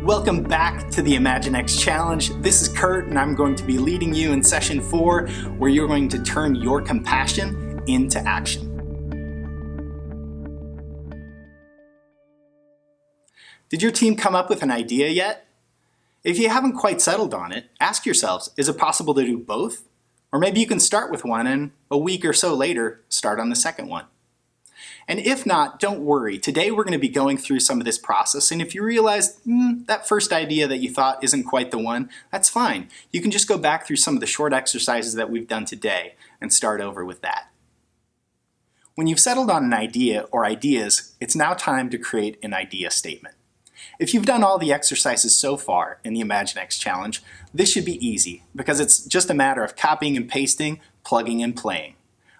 Welcome back to the ImagineX Challenge. This is Kurt and I'm going to be leading you in session 4 where you're going to turn your compassion into action. Did your team come up with an idea yet? If you haven't quite settled on it, ask yourselves, is it possible to do both? Or maybe you can start with one and a week or so later, start on the second one. And if not, don't worry. Today we're going to be going through some of this process, and if you realize that first idea that you thought isn't quite the one, that's fine. You can just go back through some of the short exercises that we've done today and start over with that. When you've settled on an idea or ideas, it's now time to create an idea statement. If you've done all the exercises so far in the ImagineX Challenge, this should be easy because it's just a matter of copying and pasting, plugging and playing.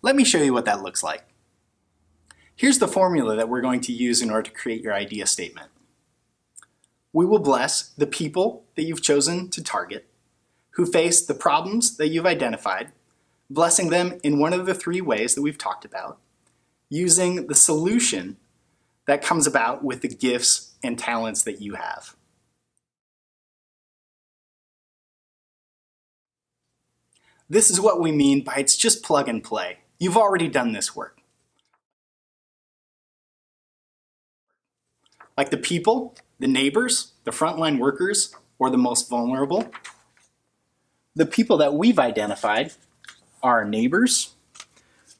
Let me show you what that looks like. Here's the formula that we're going to use in order to create your idea statement. We will bless the people that you've chosen to target, who face the problems that you've identified, blessing them in one of the 3 ways that we've talked about, using the solution that comes about with the gifts and talents that you have. This is what we mean by it's just plug and play. You've already done this work. Like the people, the neighbors, the frontline workers, or the most vulnerable. The people that we've identified are our neighbors,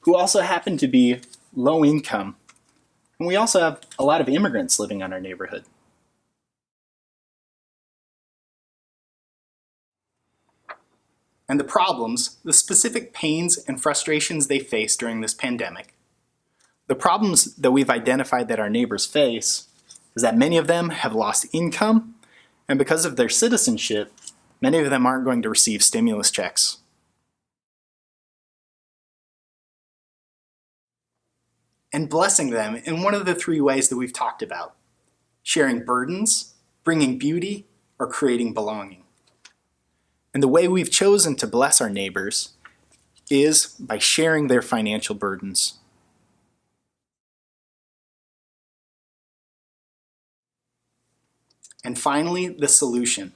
who also happen to be low income. And we also have a lot of immigrants living in our neighborhood. And the problems, the specific pains and frustrations they face during this pandemic. The problems that we've identified that our neighbors face is that many of them have lost income, and because of their citizenship, many of them aren't going to receive stimulus checks. And blessing them in one of the 3 ways that we've talked about: sharing burdens, bringing beauty, or creating belonging. And the way we've chosen to bless our neighbors is by sharing their financial burdens. And finally, the solution.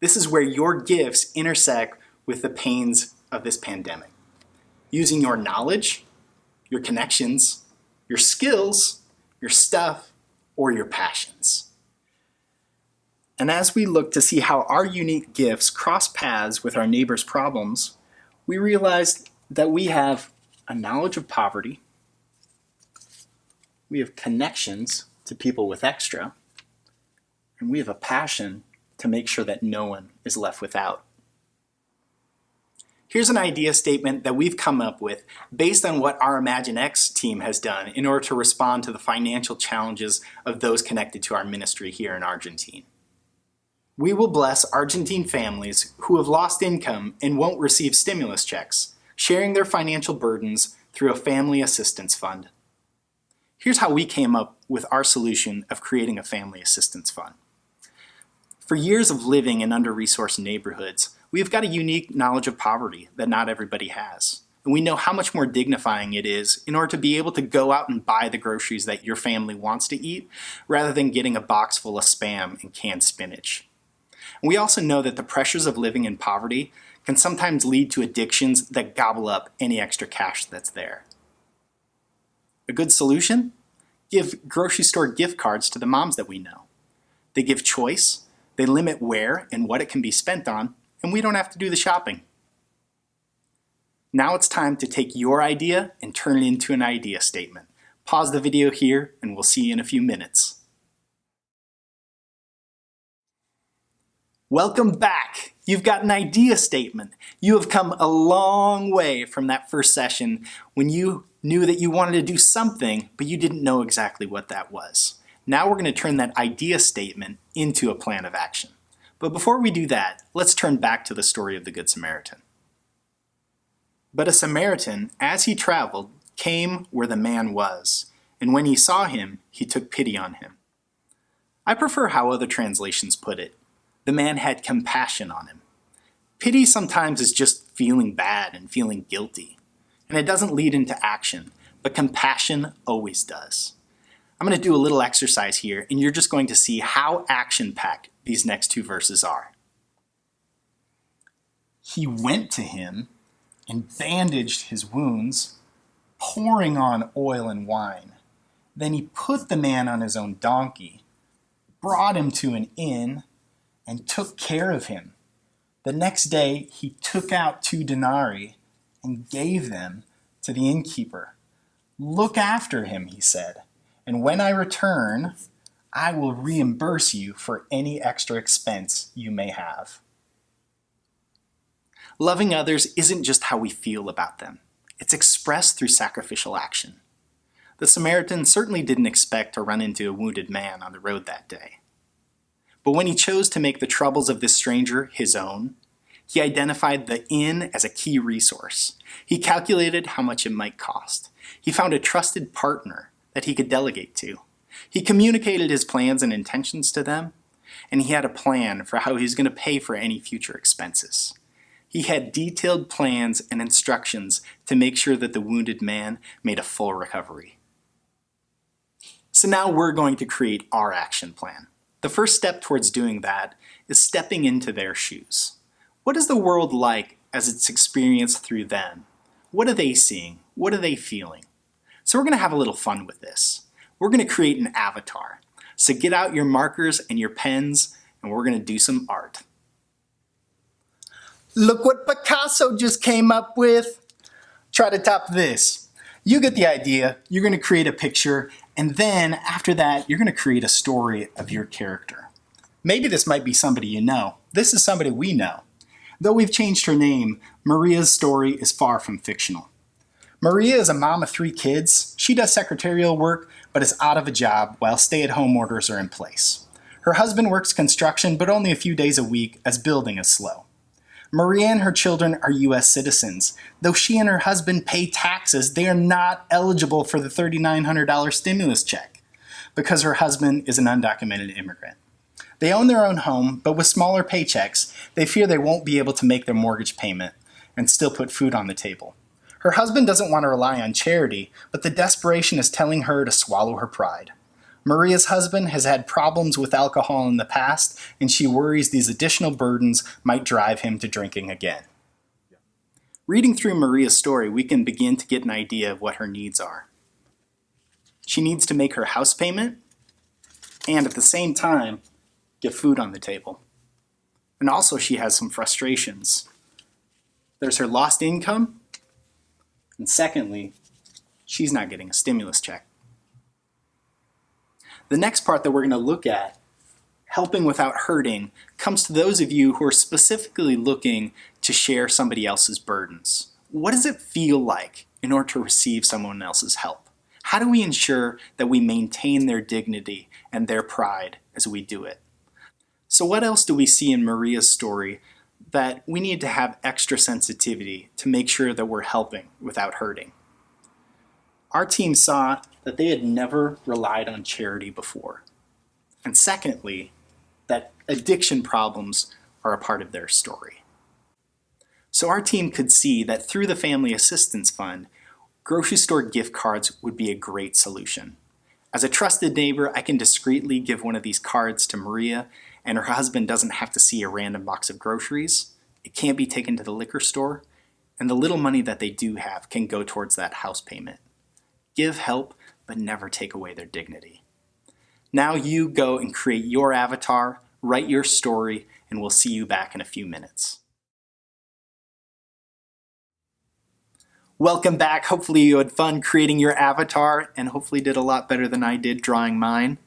This is where your gifts intersect with the pains of this pandemic. Using your knowledge, your connections, your skills, your stuff, or your passions. And as we look to see how our unique gifts cross paths with our neighbors' problems, we realized that we have a knowledge of poverty, we have connections to people with extra, and we have a passion to make sure that no one is left without. Here's an idea statement that we've come up with based on what our ImagineX team has done in order to respond to the financial challenges of those connected to our ministry here in Argentina. We will bless Argentine families who have lost income and won't receive stimulus checks, sharing their financial burdens through a family assistance fund. Here's how we came up with our solution of creating a family assistance fund. For years of living in under-resourced neighborhoods, we've got a unique knowledge of poverty that not everybody has. And we know how much more dignifying it is in order to be able to go out and buy the groceries that your family wants to eat, rather than getting a box full of Spam and canned spinach. And we also know that the pressures of living in poverty can sometimes lead to addictions that gobble up any extra cash that's there. A good solution? Give grocery store gift cards to the moms that we know. They give choice. They limit where and what it can be spent on, and we don't have to do the shopping. Now it's time to take your idea and turn it into an idea statement. Pause the video here, and we'll see you in a few minutes. Welcome back. You've got an idea statement. You have come a long way from that first session when you knew that you wanted to do something, but you didn't know exactly what that was. Now we're going to turn that idea statement into a plan of action. But before we do that, let's turn back to the story of the Good Samaritan. But a Samaritan, as he traveled, came where the man was, and when he saw him, he took pity on him. I prefer how other translations put it. The man had compassion on him. Pity sometimes is just feeling bad and feeling guilty, and it doesn't lead into action, but compassion always does. I'm going to do a little exercise here, and you're just going to see how action-packed these next two verses are. He went to him and bandaged his wounds, pouring on oil and wine. Then he put the man on his own donkey, brought him to an inn, and took care of him. The next day he took out 2 denarii and gave them to the innkeeper. Look after him, he said, and when I return, I will reimburse you for any extra expense you may have. Loving others isn't just how we feel about them. It's expressed through sacrificial action. The Samaritan certainly didn't expect to run into a wounded man on the road that day. But when he chose to make the troubles of this stranger his own, he identified the inn as a key resource. He calculated how much it might cost. He found a trusted partner that he could delegate to. He communicated his plans and intentions to them, and he had a plan for how he was going to pay for any future expenses. He had detailed plans and instructions to make sure that the wounded man made a full recovery. So now we're going to create our action plan. The first step towards doing that is stepping into their shoes. What is the world like as it's experienced through them? What are they seeing? What are they feeling? So we're going to have a little fun with this. We're going to create an avatar. So get out your markers and your pens, and we're going to do some art. Look what Picasso just came up with. Try to top this. You get the idea. You're going to create a picture, and then after that, you're going to create a story of your character. Maybe this might be somebody you know. This is somebody we know. Though we've changed her name, Maria's story is far from fictional. Maria is a mom of 3 kids. She does secretarial work, but is out of a job while stay-at-home orders are in place. Her husband works construction, but only a few days a week as building is slow. Maria and her children are U.S. citizens. Though she and her husband pay taxes, they are not eligible for the $3,900 stimulus check because her husband is an undocumented immigrant. They own their own home, but with smaller paychecks, they fear they won't be able to make their mortgage payment and still put food on the table. Her husband doesn't want to rely on charity, but the desperation is telling her to swallow her pride. Maria's husband has had problems with alcohol in the past, and she worries these additional burdens might drive him to drinking again. Reading through Maria's story, we can begin to get an idea of what her needs are. She needs to make her house payment, and at the same time, get food on the table. And also she has some frustrations. There's her lost income, and secondly, she's not getting a stimulus check. The next part that we're going to look at, helping without hurting, comes to those of you who are specifically looking to share somebody else's burdens. What does it feel like in order to receive someone else's help? How do we ensure that we maintain their dignity and their pride as we do it? So what else do we see in Maria's story that we need to have extra sensitivity to make sure that we're helping without hurting? Our team saw that they had never relied on charity before. And secondly, that addiction problems are a part of their story. So our team could see that through the Family Assistance Fund, grocery store gift cards would be a great solution. As a trusted neighbor, I can discreetly give one of these cards to Maria, and her husband doesn't have to see a random box of groceries. It can't be taken to the liquor store, and the little money that they do have can go towards that house payment. Give help, but never take away their dignity. Now you go and create your avatar, write your story, and we'll see you back in a few minutes. Welcome back. Hopefully you had fun creating your avatar and hopefully did a lot better than I did drawing mine.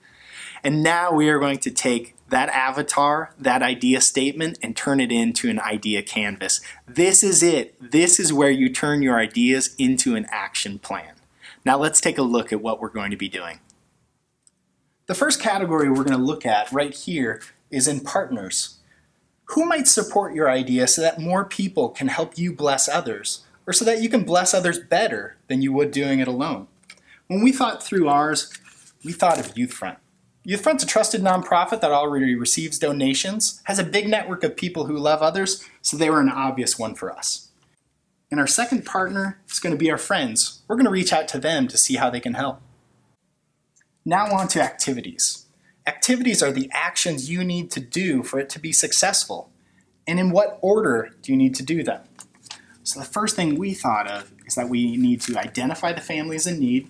And now we are going to take that avatar, that idea statement, and turn it into an idea canvas. This is it. This is where you turn your ideas into an action plan. Now let's take a look at what we're going to be doing. The first category we're going to look at right here is in partners. Who might support your idea so that more people can help you bless others, or so that you can bless others better than you would doing it alone? When we thought through ours, we thought of YouthFront. YouthFront's a trusted nonprofit that already receives donations, has a big network of people who love others, so they were an obvious one for us. And our second partner is going to be our friends. We're going to reach out to them to see how they can help. Now on to activities. Activities are the actions you need to do for it to be successful. And in what order do you need to do them? So the first thing we thought of is that we need to identify the families in need.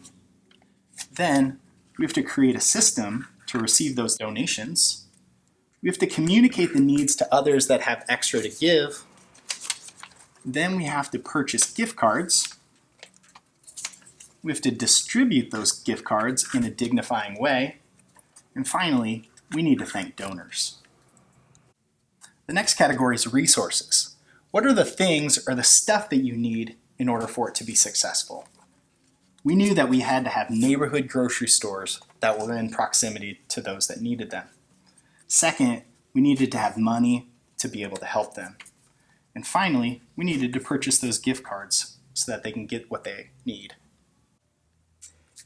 Then we have to create a system to receive those donations. We have to communicate the needs to others that have extra to give. Then we have to purchase gift cards. We have to distribute those gift cards in a dignifying way. And finally, we need to thank donors. The next category is resources. What are the things or the stuff that you need in order for it to be successful? We knew that we had to have neighborhood grocery stores that were in proximity to those that needed them. Second, we needed to have money to be able to help them. And finally, we needed to purchase those gift cards so that they can get what they need.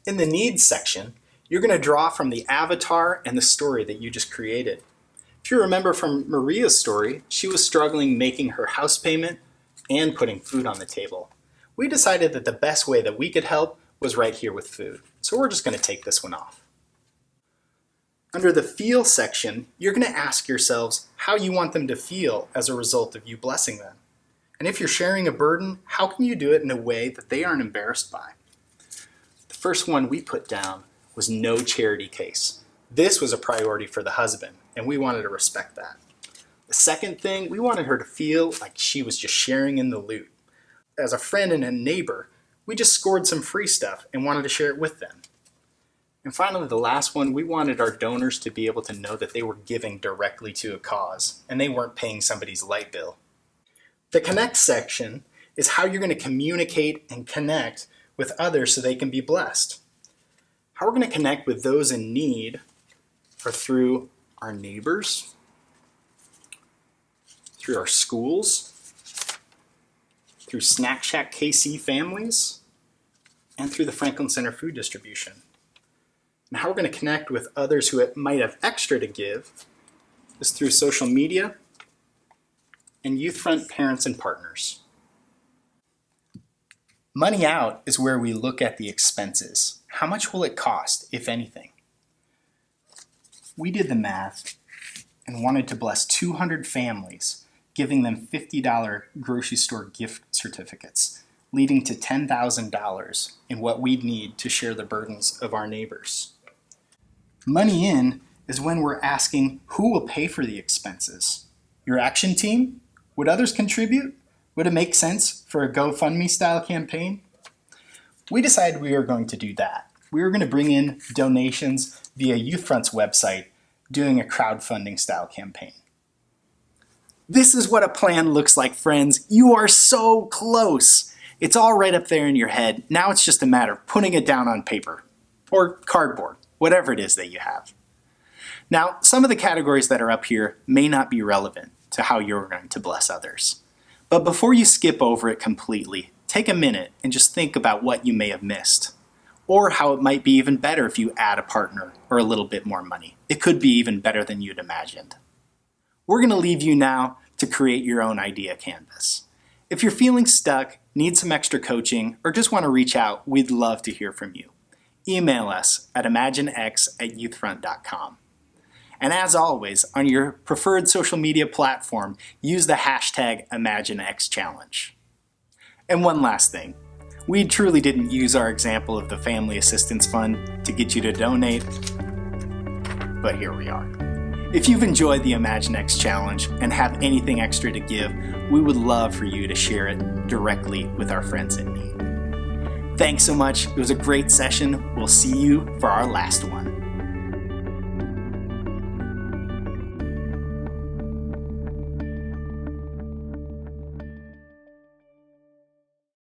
In the needs section, you're going to draw from the avatar and the story that you just created. If you remember from Maria's story, she was struggling making her house payment and putting food on the table. We decided that the best way that we could help was right here with food. So we're just going to take this one off. Under the feel section, you're going to ask yourselves how you want them to feel as a result of you blessing them. And if you're sharing a burden, how can you do it in a way that they aren't embarrassed by? The first one we put down was no charity case. This was a priority for the husband, and we wanted to respect that. The second thing, we wanted her to feel like she was just sharing in the loot. As a friend and a neighbor, we just scored some free stuff and wanted to share it with them. And finally, the last one, we wanted our donors to be able to know that they were giving directly to a cause and they weren't paying somebody's light bill. The connect section is how you're going to communicate and connect with others so they can be blessed. How we're going to connect with those in need are through our neighbors, through our schools, through Snack Shack KC families, and through the Franklin Center food distribution. And how we're going to connect with others who might have extra to give is through social media and Youth Front parents and partners. Money out is where we look at the expenses. How much will it cost, if anything? We did the math and wanted to bless 200 families, giving them $50 grocery store gift certificates, leading to $10,000 in what we'd need to share the burdens of our neighbors. Money in is when we're asking who will pay for the expenses. Your action team? Would others contribute? Would it make sense for a GoFundMe style campaign? We decided we were going to do that. We were going to bring in donations via YouthFront's website, doing a crowdfunding style campaign. This is what a plan looks like, friends. You are so close. It's all right up there in your head. Now it's just a matter of putting it down on paper or cardboard, whatever it is that you have. Now, some of the categories that are up here may not be relevant to how you're going to bless others. But before you skip over it completely, take a minute and just think about what you may have missed. Or how it might be even better if you add a partner or a little bit more money. It could be even better than you'd imagined. We're going to leave you now to create your own idea canvas. If you're feeling stuck, need some extra coaching, or just want to reach out, we'd love to hear from you. Email us at ImagineX@youthfront.com. And as always, on your preferred social media platform, use the hashtag ImagineXChallenge. And one last thing. We truly didn't use our example of the Family Assistance Fund to get you to donate, but here we are. If you've enjoyed the ImagineX Challenge and have anything extra to give, we would love for you to share it directly with our friends in need. Thanks so much. It was a great session. We'll see you for our last one.